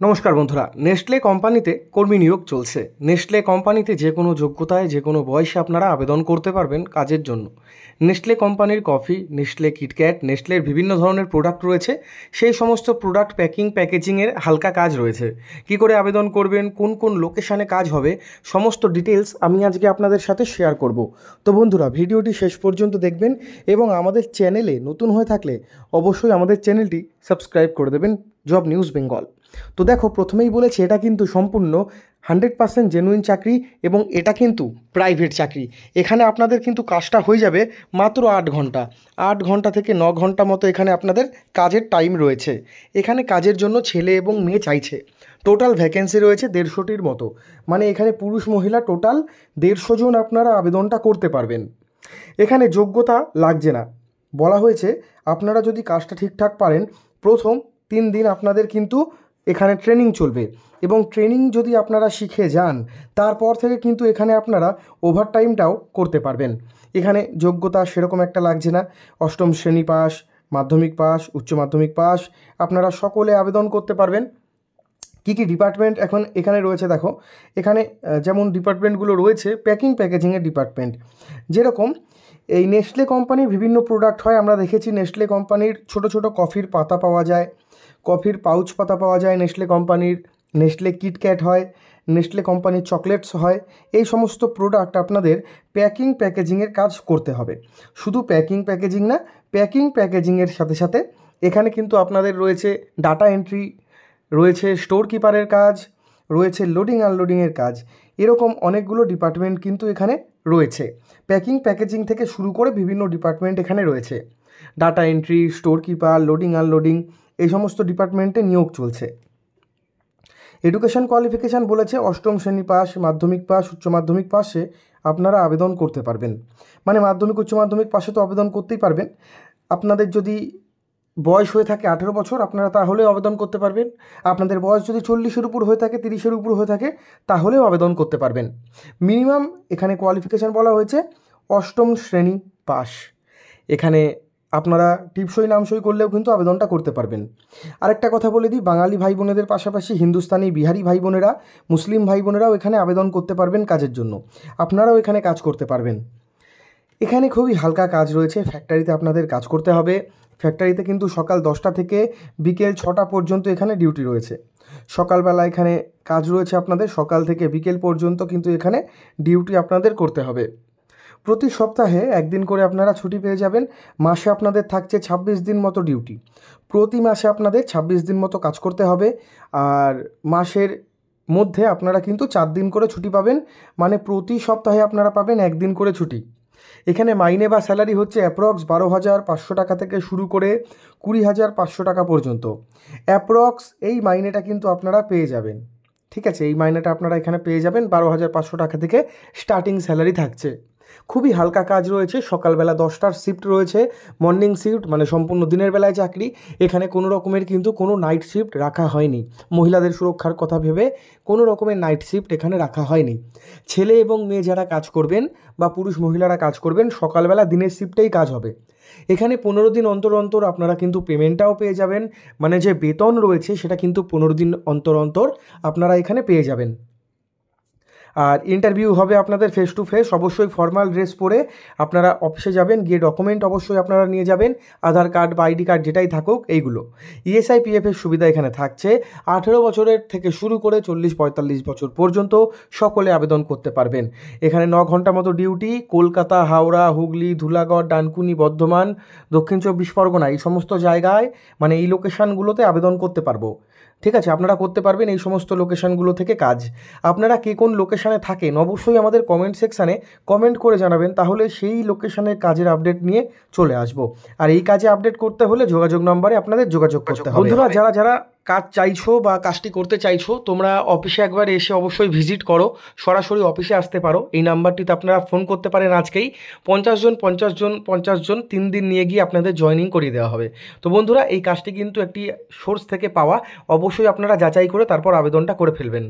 নমস্কার বন্ধুরা, নেসলে কোম্পানিতে কর্মী নিয়োগ চলছে। নেসলে কোম্পানিতে যে কোনো যোগ্যতায় যে কোনো বয়সে আপনারা আবেদন করতে পারবেন কাজের জন্য। নেসলে কোম্পানির কফি, নেসলে কিটক্যাট, নেসলের বিভিন্ন ধরনের প্রোডাক্ট রয়েছে। সেই সমস্ত প্রোডাক্ট প্যাকেজিংয়ের হালকা কাজ রয়েছে। কি করে আবেদন করবেন, কোন কোন লোকেশানে কাজ হবে, সমস্ত ডিটেলস আমি আজকে আপনাদের সাথে শেয়ার করব। তো বন্ধুরা, ভিডিওটি শেষ পর্যন্ত দেখবেন এবং আমাদের চ্যানেলে নতুন হয়ে থাকলে অবশ্যই আমাদের চ্যানেলটি সাবস্ক্রাইব করে দেবেন, জব নিউজ বেঙ্গল। তো দেখো, প্রথমেই বলেছি এটা কিন্তু সম্পূর্ণ 100% জেনুইন চাকরি এবং এটা কিন্তু প্রাইভেট চাকরি। এখানে আপনাদের কিন্তু কাজটা হয়ে যাবে মাত্র 8 ঘন্টা। 8 ঘন্টা থেকে 9 ঘন্টা মতো এখানে আপনাদের কাজের টাইম রয়েছে। এখানে কাজের জন্য ছেলে এবং মেয়ে চাইছে। টোটাল ভ্যাকেন্সি রয়েছে 150টির মতো, মানে এখানে পুরুষ মহিলা টোটাল 150 জন আপনারা আবেদনটা করতে পারবেন। এখানে যোগ্যতা লাগছে না, বলা হয়েছে আপনারা যদি কাজটা ঠিকঠাক পারেন প্রথম 3 দিন আপনাদের কিন্তু এখানে ট্রেনিং চলবে এবং ট্রেনিং যদি আপনারা শিখে যান তারপর থেকে কিন্তু এখানে আপনারা ওভারটাইমটাও করতে পারবেন। এখানে যোগ্যতা সেরকম একটা লাগছে না। অষ্টম শ্রেণী পাস, মাধ্যমিক পাস, উচ্চ মাধ্যমিক পাস, আপনারা সকলে আবেদন করতে পারবেন। কী কী ডিপার্টমেন্ট এখন এখানে রয়েছে দেখো, এখানে যেমন ডিপার্টমেন্টগুলো রয়েছে, প্যাকেজিংয়ের ডিপার্টমেন্ট। যেরকম এই নেসলে কোম্পানির বিভিন্ন প্রোডাক্ট হয়, আমরা দেখেছি নেসলে কোম্পানির ছোট ছোট কফির পাতা পাওয়া যায়, কফির পাউচ পাতা পাওয়া যায় নেসলে কোম্পানির, নেসলে কিটক্যাট হয়, নেসলে কোম্পানির চকলেটস হয়। এই সমস্ত প্রোডাক্ট আপনাদের প্যাকেজিংয়ের কাজ করতে হবে। শুধু প্যাকেজিং না, প্যাকেজিংয়ের সাথে সাথে এখানে কিন্তু আপনাদের রয়েছে ডাটা এন্ট্রি, রয়েছে স্টোর কিপারের কাজ, রয়েছে লোডিং আনলোডিংয়ের কাজ। এরকম অনেকগুলো ডিপার্টমেন্ট কিন্তু এখানে রয়েছে। প্যাকেজিং থেকে শুরু করে বিভিন্ন ডিপার্টমেন্ট এখানে রয়েছে। Data entry, store keeper, loading unloading, এই সমস্ত ডিপার্টমেন্টে নিয়োগ চলছে। এডুকেশন কোয়ালিফিকেশান বলেছে অষ্টম শ্রেণী পাস, মাধ্যমিক পাস, উচ্চ মাধ্যমিক পাশে আপনারা আবেদন করতে পারবেন। মানে মাধ্যমিক উচ্চ মাধ্যমিক পাশে তো আবেদন করতেই পারবেন। আপনাদের যদি বয়স হয়ে থাকে 18 বছর, আপনারা তাহলেও আবেদন করতে পারবেন। আপনাদের বয়স যদি 40-এর উপর হয়ে থাকে, 30-এর উপর হয়ে থাকে, তাহলেও আবেদন করতে পারবেন। মিনিমাম এখানে কোয়ালিফিকেশান বলা হয়েছে অষ্টম শ্রেণী পাস। এখানে আপনারা টিপসই নামসই করলেও কিন্তু আবেদনটা করতে পারবেন। আরেকটা কথা বলে দিই, বাঙালি ভাই বোনেদের পাশাপাশি হিন্দুস্তানি, বিহারি ভাই বোনেরা, মুসলিম ভাই বোনেরাও এখানে আবেদন করতে পারবেন কাজের জন্য। আপনারাও এখানে কাজ করতে পারবেন। এখানে খুবই হালকা কাজ রয়েছে। ফ্যাক্টরিতে আপনাদের কাজ করতে হবে। ফ্যাক্টরিতে কিন্তু সকাল 10টা থেকে বিকেল 6টা পর্যন্ত এখানে ডিউটি রয়েছে। সকালবেলা এখানে কাজ রয়েছে আপনাদের, সকাল থেকে বিকেল পর্যন্ত কিন্তু এখানে ডিউটি আপনাদের করতে হবে। প্রতি সপ্তাহে একদিন করে আপনারা ছুটি পেয়ে যাবেন। মাসে আপনাদের থাকছে 26 দিন মতো ডিউটি। প্রতি মাসে আপনাদের 26 দিন মতো কাজ করতে হবে। আর মাসের মধ্যে আপনারা কিন্তু 4 দিন করে ছুটি পাবেন, মানে প্রতি সপ্তাহে আপনারা পাবেন একদিন করে ছুটি। এখানে মাইনে বা স্যালারি হচ্ছে অ্যাপ্রক্স 12,500 টাকা থেকে শুরু করে 20,500 টাকা পর্যন্ত। অ্যাপ্রক্স এই মাইনেটা কিন্তু আপনারা পেয়ে যাবেন। ঠিক আছে, এই মাইনেটা আপনারা এখানে পেয়ে যাবেন। 12,500 টাকা থেকে স্টার্টিং স্যালারি থাকছে। খুবই হালকা কাজ রয়েছে। সকালবেলা 10টার শিফট রয়েছে, মর্নিং শিফট, মানে সম্পূর্ণ দিনের বেলায় চাকরি। এখানে কোনো রকমের কিন্তু কোনো নাইট শিফট রাখা হয়নি। মহিলাদের সুরক্ষার কথা ভেবে কোনো রকমের নাইট শিফট এখানে রাখা হয়নি। ছেলে এবং মেয়ে যারা কাজ করবেন বা পুরুষ মহিলারা কাজ করবেন, সকালবেলা দিনের শিফটেই কাজ হবে। এখানে 15 দিন অন্তর অন্তর আপনারা কিন্তু পেমেন্টটাও পেয়ে যাবেন। মানে যে বেতন রয়েছে সেটা কিন্তু 15 দিন অন্তর অন্তর আপনারা এখানে পেয়ে যাবেন। আর ইন্টারভিউ হবে আপনাদের ফেস টু ফেস। অবশ্যই ফর্মাল ড্রেস পরে আপনারা অফিসে যাবেন, গিয়ে ডকুমেন্ট অবশ্যই আপনারা নিয়ে যাবেন, আধার কার্ড বা আইডি কার্ড যেটাই থাকুক এইগুলো। ইএসআই পিএফের সুবিধা এখানে থাকছে। 18 বছরের থেকে শুরু করে 40-45 বছর পর্যন্ত সকলে আবেদন করতে পারবেন। এখানে 9 ঘন্টা মতো ডিউটি। কলকাতা, হাওড়া, হুগলি, ধুলাগড়, ডানকুনি, বর্ধমান, দক্ষিণ 24 পরগনা, এই সমস্ত জায়গায়, মানে এই লোকেশানগুলোতে আবেদন করতে পারবো। ঠিক আছে, আপনারা করতে পারবেন এই সমস্ত লোকেশানগুলো থেকে কাজ। আপনারা কে কোন লোকেশানে থাকেন অবশ্যই আমাদের কমেন্ট সেকশানে কমেন্ট করে জানাবেন, তাহলে সেই লোকেশানের কাজের আপডেট নিয়ে চলে আসব। আর এই কাজে আপডেট করতে হলে যোগাযোগ নম্বরে আপনাদের যোগাযোগ করতে হবে। বন্ধুরা, যারা যারা কাজ চাইছো বা কাজটি করতে চাইছো, তোমরা অফিসে একবার এসে অবশ্যই ভিজিট করো, সরাসরি অফিসে আসতে পারো। এই নাম্বারটিতে আপনারা ফোন করতে পারেন আজকেই। 50 জন 3 দিন নিয়ে গিয়ে আপনাদের জয়েনিং করিয়ে দেওয়া হবে। তো বন্ধুরা, এই কাজটি কিন্তু একটি সোর্স থেকে পাওয়া, অবশ্যই আপনারা যাচাই করে তারপর আবেদনটা করে ফেলবেন।